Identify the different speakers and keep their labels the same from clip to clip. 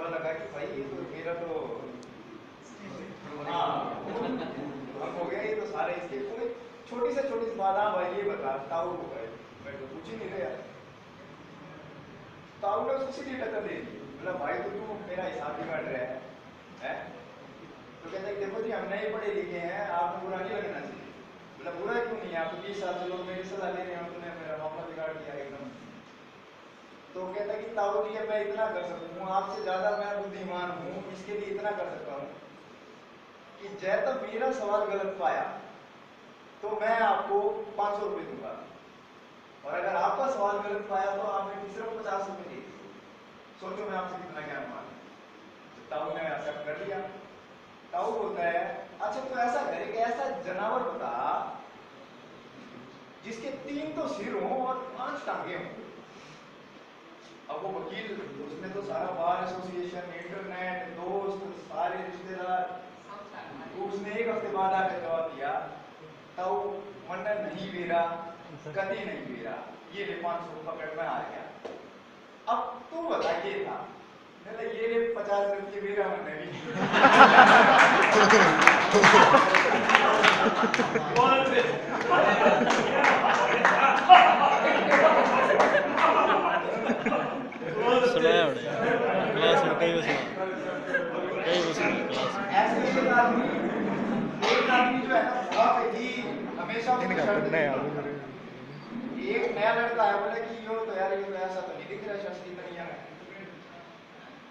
Speaker 1: पता लगा कि भाई ये तो मेरा तो हाँ हम हो गया, ये तो सारे इसके कोई छोटी से छोटी सी बात, हाँ भाई ये बता ताऊ हो गए, मैं तो पूछ ही नहीं रहा। ताऊ ने उसको सीधी टक्कर दे दी, बोला भाई तो तू मेरा हिसाब बिगाड़ रहा है? तो कहते हैं देखो जी हम नहीं पढ़े लिखे हैं, आपको बुरा नहीं लगना चाहिए। बोला बुरा क्यों नहीं है, आप 20 साल से लोग मेरी सलाह ले रहे हैं, तुमने मेरा मामला बिगाड़ दिया एकदम। तो कहता है कि ताऊ जी मैं इतना कर सकूँ, आपसे ज्यादा मैं बुद्धिमान हूँ, इसके लिए इतना कर सकता हूँ कि जैसे तो मेरा सवाल गलत पाया तो मैं आपको 500 रुपये दूंगा, और अगर आपका सवाल गलत पाया तो आपने सिर्फ 50 रुपये दे दिए। सोचो मैं आपसे कितना ज्ञान मांगू। तो ताऊ ने एक्सेप्ट कर लिया। ताऊ बोलता है अच्छा तो ऐसा करे कि ऐसा जानवर बता जिसके 3 तो सिर हों और 5 टांगे हों। अब वो वकील, उसने तो सारा बार एसोसिएशन, इंटरनेट, दोस्त, सारे रिश्तेदार, उसने एक हफ्ते बाद आकर जवाब दिया ताऊ मन नहीं बेरा, कभी नहीं बेरा, ये ले 500 पकड़ में आ गया। अब तू बता ये था, ये ले 50 रुपये मेरा मन नहीं।
Speaker 2: सुनाया उन्हें क्लास में, कई बार क्लास में।
Speaker 1: ऐसे एक आदमी जो है ना बहुत ही हमेशा एक नया लड़का है, बोले कि यो तो यार ये तो ऐसा तो नहीं दिख रहा शास्त्री तनिया में।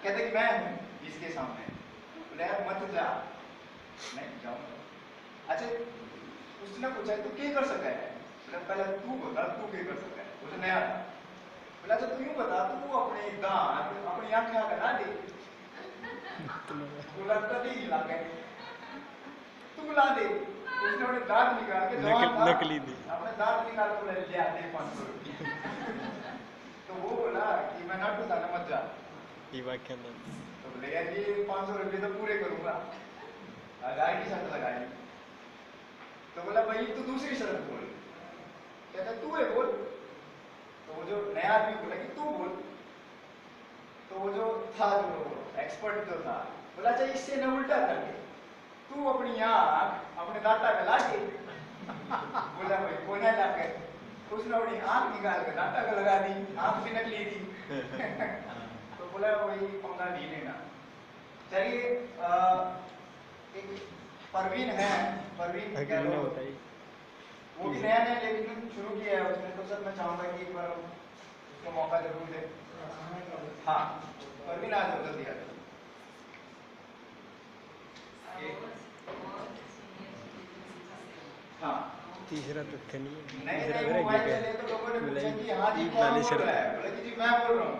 Speaker 1: कहते कि मैं हूँ इसके सामने, बोले मत जा। नहीं जाऊंगा। अच्छा उसने पूछा तू क्या कर सका है? पहले तू बता तू क्या कर सका है? उसे नया था। बोला अच्छा तू यूं बता तू अपने दांत अपनी आंखें लगा दे। बोला कभी नहीं लगा, तू ला दे। उसने अपने दांत निकाल के
Speaker 2: नकली दी,
Speaker 1: अपने दांत निकाल के बोला ले आ दे 500 रुपये। तो वो बोला कि मैं नाटू था मत जा।
Speaker 2: ये वाक्य ना
Speaker 1: तो बोले यार ये 500 रुपये तो पूरे करूंगा, हजार की शर्त लगाई। तो बोला भाई तू दूसरी शर्त बोल। कहता तू है बोल। तो वो जो नया आदमी बोला कि तू बोल। तो वो जो था जो एक्सपर्ट जो था बोला अच्छा इससे न उल्टा करके तू अपनी आंख अपने दांता पे ला के। बोला भाई कोने ला के, उसने अपनी आंख निकाल के दांता का लगा दी, आंख भी नकली थी। तो बोला वही पंगा नहीं लेना। चलिए एक परवीन है, परवीन क्या वो भी नया नया लेकिन शुरू किया है उसने, तो सर मैं चाहूंगा कि एक बार उसको मौका जरूर दे। हाँ परवीन आ जाओ जल्दी आ जाओ। हाँ
Speaker 2: तीसरा तथ्य नहीं है,
Speaker 1: नहीं मोबाइल चले तो लोगों ने पूछा कि हाँ जी कौन बोल रहा है? बोला कि जी मैं बोल रहा हूँ।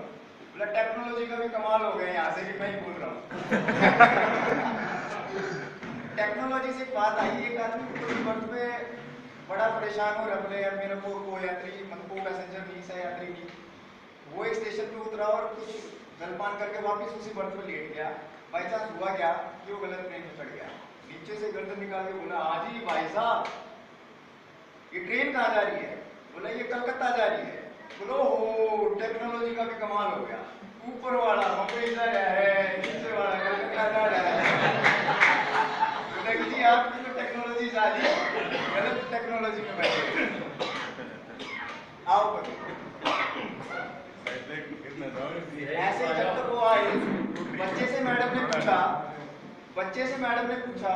Speaker 1: बोला टेक्नोलॉजी का भी कमाल हो गया, यहाँ से भी मैं ही बोल रहा हूँ। टेक्नोलॉजी से बात आई, एक आदमी पूरी वक्त में बड़ा परेशान हो रहा है, मेरे को यात्री मतलब को पैसेंजर नहीं सा यात्री नहीं, वो एक स्टेशन पे उतरा और कुछ जलपान करके वापस उसी बर्थ में लेट गया। बाई चांस हुआ क्या कि वो गलत ट्रेन में चढ़ गया, नीचे से गर्दन निकाल के बोला हाँ जी भाई साहब ये ट्रेन कहाँ जा रही है? बोला ये कलकत्ता जा रही है। बोलो हो टेक्नोलॉजी का भी कमाल हो गया, ऊपर वाला मुंबई जा रहा है, नीचे वाला कलकत्ता जा रहा है। बोला कि जी आपकी तो टेक्नोलॉजी जा रही है, गलत टेक्नोलॉजी में बैठे। आओ ऐसे जब तक वो आए, बच्चे से मैडम ने पूछा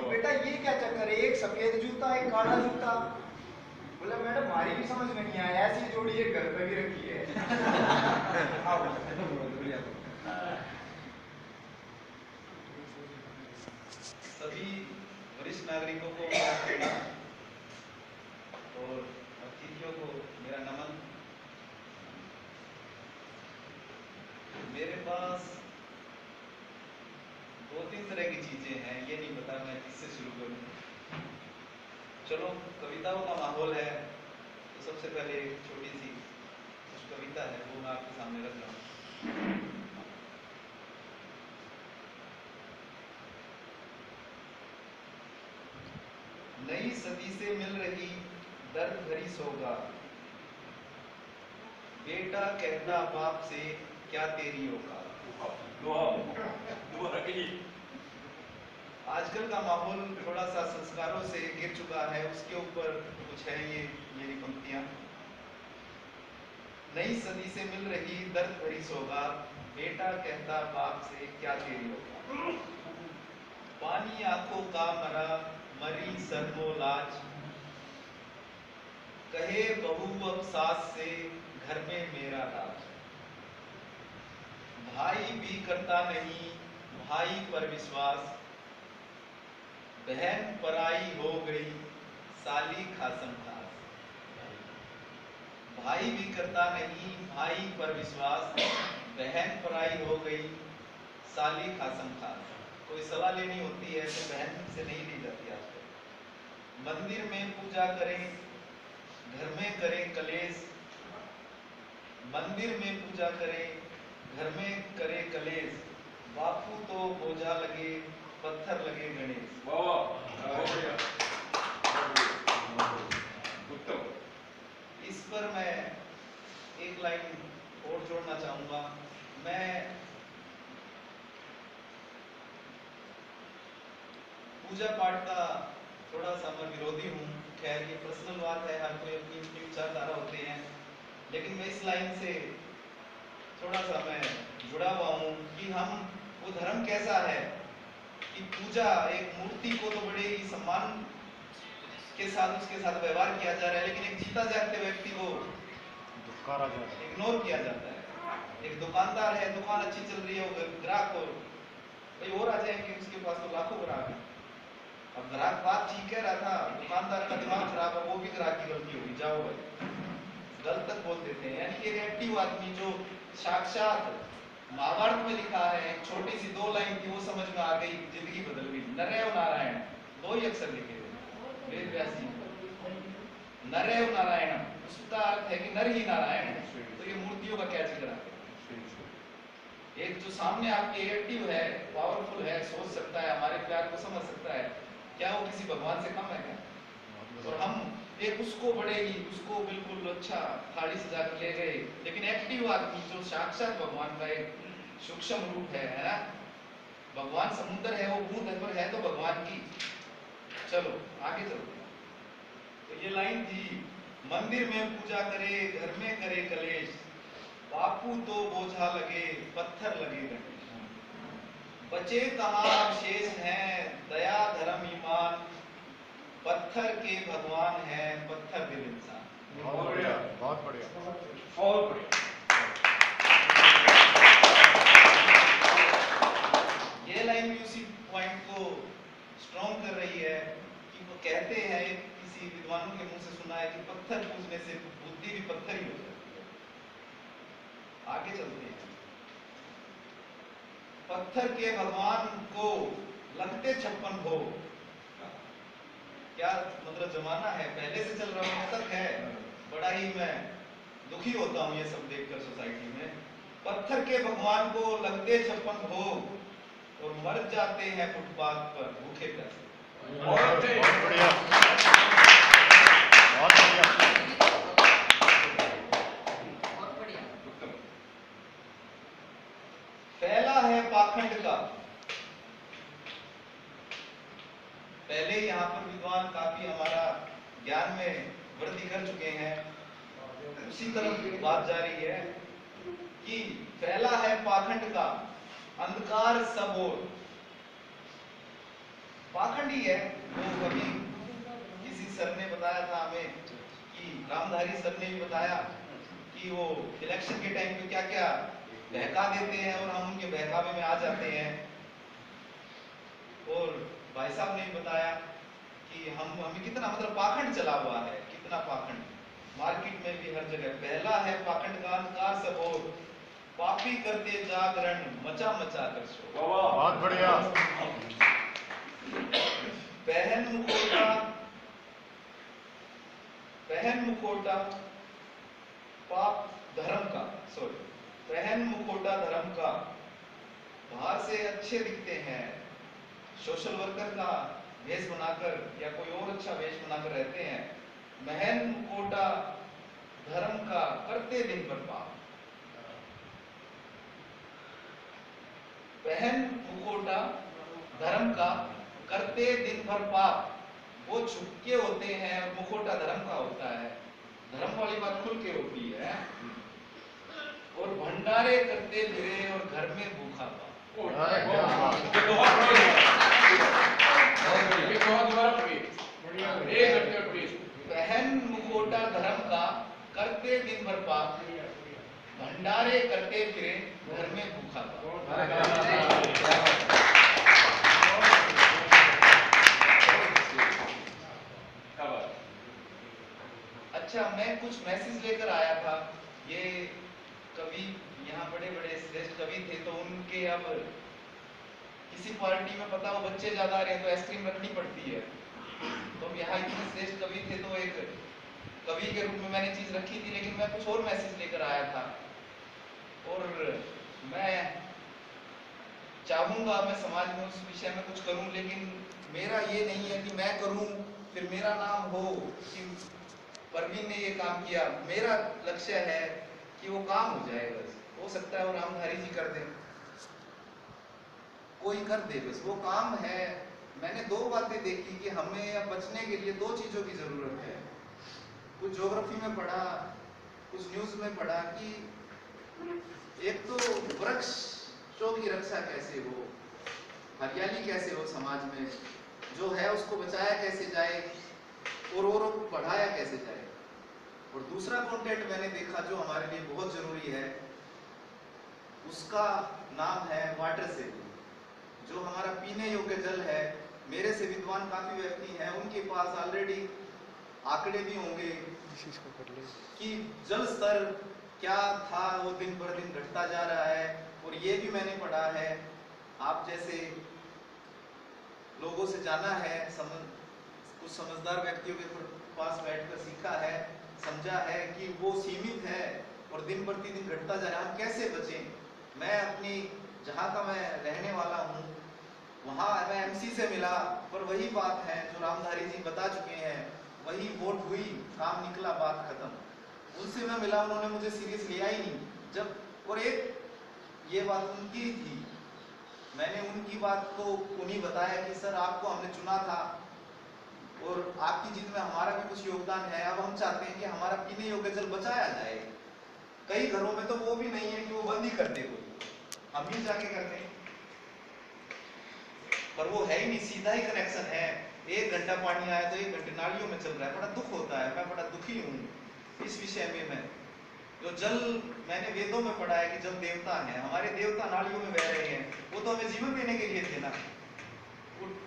Speaker 1: बेटा ये क्या चक्कर है, एक सफेद जूता एक काला जूता? बोला मैडम हमारी भी समझ में नहीं आया, ऐसी जोड़ी एक घर पे भी रखी है।
Speaker 3: सभी वरिष्ठ नागरिकों को मेरा प्रणाम और अतिथियों को मेरा नमन। मेरे पास 2-3 तरह की चीजें हैं, ये नहीं पता मैं किससे शुरू करूं। चलो कविताओं का माहौल है तो सबसे पहले एक छोटी सी कुछ कविता है वो मैं आपके सामने रख रहा हूं। नई सदी से मिल रही दर्द भरी सौगात, बेटा कहता बाप से क्या तेरी औकात। आजकल का माहौल थोड़ा सा संस्कारों से गिर चुका है, उसके ऊपर कुछ है ये मेरी पंक्तियां। नई सदी से मिल रही दर्द भरी सौगात, बेटा कहता बाप से क्या तेरी औकात। पानी आंखों का मरा, मरी शर्मो लाज, कहे बहू अब सास से घर में मेरा राज। भाई भी करता नहीं भाई पर विश्वास, बहन पराई हो गई साली खासम खास। भाई भी करता नहीं भाई पर विश्वास, बहन पराई हो गई साली खासम खास। कोई सलाह लेनी होती है तो बहन से नहीं ली जाती आजकल। मंदिर में पूजा करें घर में करें कलेश, मंदिर में पूजा करें घर में करे कलेश, बापू तो बोझा लगे पत्थर लगे गणेश। इस पर मैं एक लाइन और जोड़ना चाहूंगा। मैं पूजा पाठ का थोड़ा सा मैं विरोधी हूँ। खैर ये पर्सनल बात है, हर कोई अपनी अपनी विचारधारा होते हैं, लेकिन मैं इस लाइन से थोड़ा सा मैं जुड़ा हुआ हूँ कि हम वो धर्म कैसा है कि पूजा एक मूर्ति को तो बड़े ही सम्मान के साथ उसके साथ व्यवहार किया जा रहा है, लेकिन एक जीता जागते व्यक्ति को इग्नोर किया जाता है। एक दुकानदार है, दुकान अच्छी चल रही है, वो ग्राहक को भाई और आ जाएंगे, उसके पास तो लाखों ग्राहक है। अब ग्राहक बात ठीक कह रहा था, दुकानदार का दिमाग खराब है, वो भी ग्राहक की गलती होगी, जाओ भाई, गलत तक बोल देते हैं। यानी कि एक एक्टिव आदमी जो साक्षात महाभारत में लिखा है, एक छोटी सी 2 लाइन थी, वो समझ में आ गई, जिंदगी बदल गई। नरैव नारायण 2 ही अक्षर लिखे थे वेद व्यास जी। नरैव नारायण उसका अर्थ है कि नर ही नारायण है। तो ये मूर्तियों का क्या जिक्र है? एक जो सामने आपके एक्टिव है, पावरफुल है, सोच सकता है, हमारे प्यार को समझ सकता है, क्या वो किसी भगवान से कम है क्या? और हम एक उसको बड़े ही उसको बिल्कुल अच्छा थाली सजा कर ले गए, लेकिन एक्टिव आदमी जो साक्षात भगवान का एक सूक्ष्म रूप है ना, भगवान समुद्र है, वो बूंद है, पर है तो भगवान की। चलो आगे चलो। तो ये लाइन थी, मंदिर में पूजा करे घर में करे कलेश, बापू तो बोझा लगे पत्थर लगे गणेश। बचे कहाँ शेष हैं दया धर्म ईमान, पत्थर के भगवान है पत्थर दिल इंसान।
Speaker 1: बहुत बढ़िया, बहुत बढ़िया, बहुत बढ़िया।
Speaker 3: ये लाइन भी उसी पॉइंट को स्ट्रॉन्ग कर रही है कि वो कहते हैं, किसी विद्वानों के मुंह से सुना है कि पत्थर पूजने से बुद्धि भी पत्थर ही हो जाती है। आगे चलते हैं। पत्थर के भगवान को लगते 56 भोग। क्या मतलब जमाना है, पहले से चल रहा हूं तक है। बड़ा ही मैं दुखी होता हूं ये सब देखकर सोसाइटी में। पत्थर के भगवान को लगते 56 भोग और मर जाते हैं फुटपाथ पर भूखे प्यासे।
Speaker 1: बहुत बढ़िया, बहुत बढ़िया।
Speaker 3: फैला है पाखंड का। पहले यहाँ पर विद्वान काफी हमारा ज्ञान में वृद्धि कर चुके हैं, उसी तरफ बात जारी है कि फैला है पाखंड का अंधकार सब ओर। पाखंड ही है वो। कभी किसी सर ने बताया था हमें कि रामधारी सर ने भी बताया कि वो इलेक्शन के टाइम पे क्या क्या बहका देते हैं और हम उनके बहकावे में आ जाते हैं। और भाई साहब ने बताया कि हमें कितना मतलब पाखंड चला हुआ है, कितना पाखंड मार्केट में भी हर जगह। पहला है पाखंड का अंधकार सब ओर, पापी करते जागरण मचा मचा कर शोर।
Speaker 1: बहुत बढ़िया।
Speaker 3: पहन मुखोटा पाप धर्म का, सॉरी, पहन मुखोटा धर्म का, बाहर से अच्छे दिखते हैं, सोशल वर्कर का वेश बनाकर या कोई और अच्छा वेश बनाकर रहते हैं। महन मुखोटा धर्म का करते दिन भर पाप। पहन मुखौटा धर्म का, करते दिन भर पाप। वो छुपके होते हैं और मुखौटा धर्म का होता है, धर्म वाली बात खुल के होती है। और भंडारे करते फिरे और घर में भूखा पा। पहन मुखौटा धर्म का, करते दिन भर पाप। भंडारे करते फिरे घर में भूखा पा। अच्छा, मैं कुछ मैसेज लेकर आया था। ये कवि यहाँ बड़े बड़े श्रेष्ठ कवि थे, तो उनके अब किसी पार्टी में पता वो बच्चे ज्यादा आ रहे हैं तो आइसक्रीम रखनी पड़ती है। तो यहाँ इतने श्रेष्ठ कवि थे तो एक कवि के रूप में मैंने चीज रखी थी, लेकिन मैं कुछ और मैसेज लेकर आया था। और मैं चाहूंगा मैं समाज में उस विषय में कुछ करूं, लेकिन मेरा ये नहीं है कि मैं करूं फिर मेरा नाम हो कि परवीन ने ये काम किया। मेरा लक्ष्य है कि वो काम हो जाए, बस हो सकता है वो रामधारी जी कर दें, कोई कर दे, बस वो काम है। मैंने दो बातें देखी कि हमें अब बचने के लिए दो चीजों की जरूरत है। कुछ ज्योग्राफी में पढ़ा, कुछ न्यूज में पढ़ा कि एक तो वृक्षों की रक्षा कैसे हो, हरियाली कैसे हो समाज में, जो है उसको बचाया कैसे जाए और बढ़ाया कैसे जाए। और दूसरा कंटेंट मैंने देखा जो हमारे लिए बहुत जरूरी है, उसका नाम है वाटर सेविंग। जो हमारा पीने योग्य जल है, मेरे से विद्वान काफी व्यक्ति हैं, उनके पास ऑलरेडी आंकड़े भी होंगे कि जल स्तर क्या था, वो दिन पर दिन घटता जा रहा है। और ये भी मैंने पढ़ा है, आप जैसे लोगों से जाना है, कुछ समझदार व्यक्तियों के पास बैठकर सीखा है, समझा है कि वो सीमित है और दिन प्रतिदिन घटता जा रहा है। हम कैसे बचें? मैं अपनी जहाँ का मैं रहने वाला हूँ वहाँ मैं एमसी से मिला, पर वही बात है जो रामधारी जी बता चुके हैं, वही वोट हुई, काम निकला, बात खत्म। उनसे मैं मिला, उन्होंने मुझे सीरियस लिया ही नहीं। जब और एक ये बात उनकी थी, मैंने उनकी बात को उन्हीं बताया कि सर आपको हमने चुना था और आपकी जीत में हमारा भी कुछ योगदान है। अब हम चाहते हैं कि हमारा पीने योग्य जल बचाया जाए। कई घरों में तो वो भी नहीं है कि वो बंद ही कर दे, कोई हम ही जाके करते हैं, पर वो है ही नहीं, सीधा ही कनेक्शन है। 1 घंटा पानी आया तो 1 घंटे नालियों में चल रहा है, बड़ा दुख होता है। मैं बड़ा दुखी हूँ इस विषय में। मैं जो जल, मैंने वेदों में पढ़ा है कि जल देवता है, हमारे देवता नालियों में बह रहे हैं, वो तो हमें जीवन देने के लिए थे ना,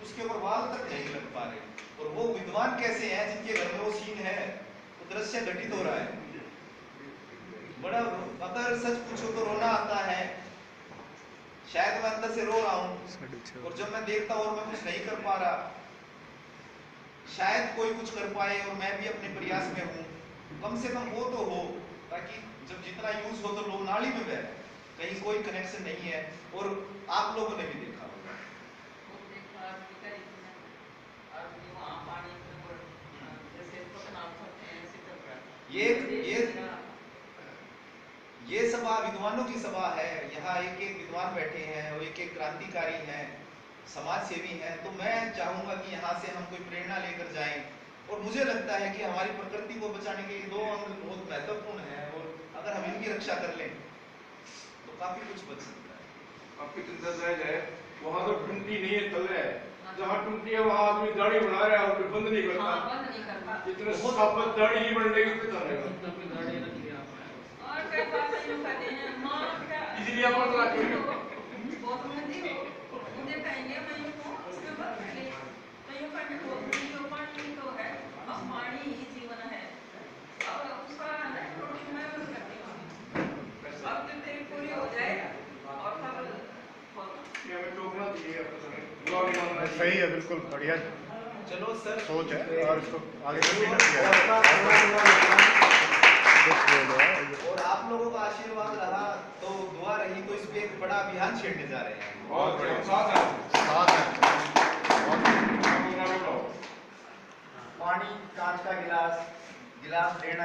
Speaker 3: उसके ऊपर वाल तक नहीं लग पा रहे। और वो विद्वान कैसे हैं जिनके घर में वो सीन है, वो दृश्य घटित हो रहा है। बड़ा, अगर सच पूछो तो रोना आता है। शायद मैं अंदर से रो रहा हूँ, और जब मैं देखता हूँ और मैं कुछ नहीं कर पा रहा, शायद कोई कुछ कर पाए और मैं भी अपने प्रयास में हूँ, कम से कम वो तो हो, ताकि जब जितना यूज हो तो लोग नाली में बह, कहीं कोई कनेक्शन नहीं है। और आप लोगों ने भी देखा होगा, ये सभा विद्वानों की सभा है। यहाँ एक एक विद्वान बैठे हैं और एक एक क्रांतिकारी हैं, समाज सेवी हैं। तो मैं चाहूंगा कि यहाँ से हम कोई प्रेरणा लेकर जाएं। और मुझे लगता है कि हमारी प्रकृति को बचाने के लिए 2 अंग बहुत महत्वपूर्ण है, और अगर हम इनकी रक्षा कर लें तो काफी कुछ बच सकता है।
Speaker 4: आपकी चिंता जायज है, वहाँ तो टूटी नहीं है, तल है। जहाँ टूटी है वहाँ आदमी दाढ़ी बना रहा है और बंद नहीं करता। इतने साबत दाढ़ी ही बढ़ने की पता रहेगा, इसलिए अपन तो
Speaker 5: सही है, बिल्कुल बढ़िया
Speaker 3: चलो सर,
Speaker 5: सोच है और इसको आगे कंटिन्यू किया।
Speaker 3: और आप लोगों का आशीर्वाद रहा तो दुआ रही, तो इस पे एक बड़ा अभियान छेड़ने जा रहे हैं।
Speaker 4: और साथ है
Speaker 1: पानी, कांच का गिलास लेना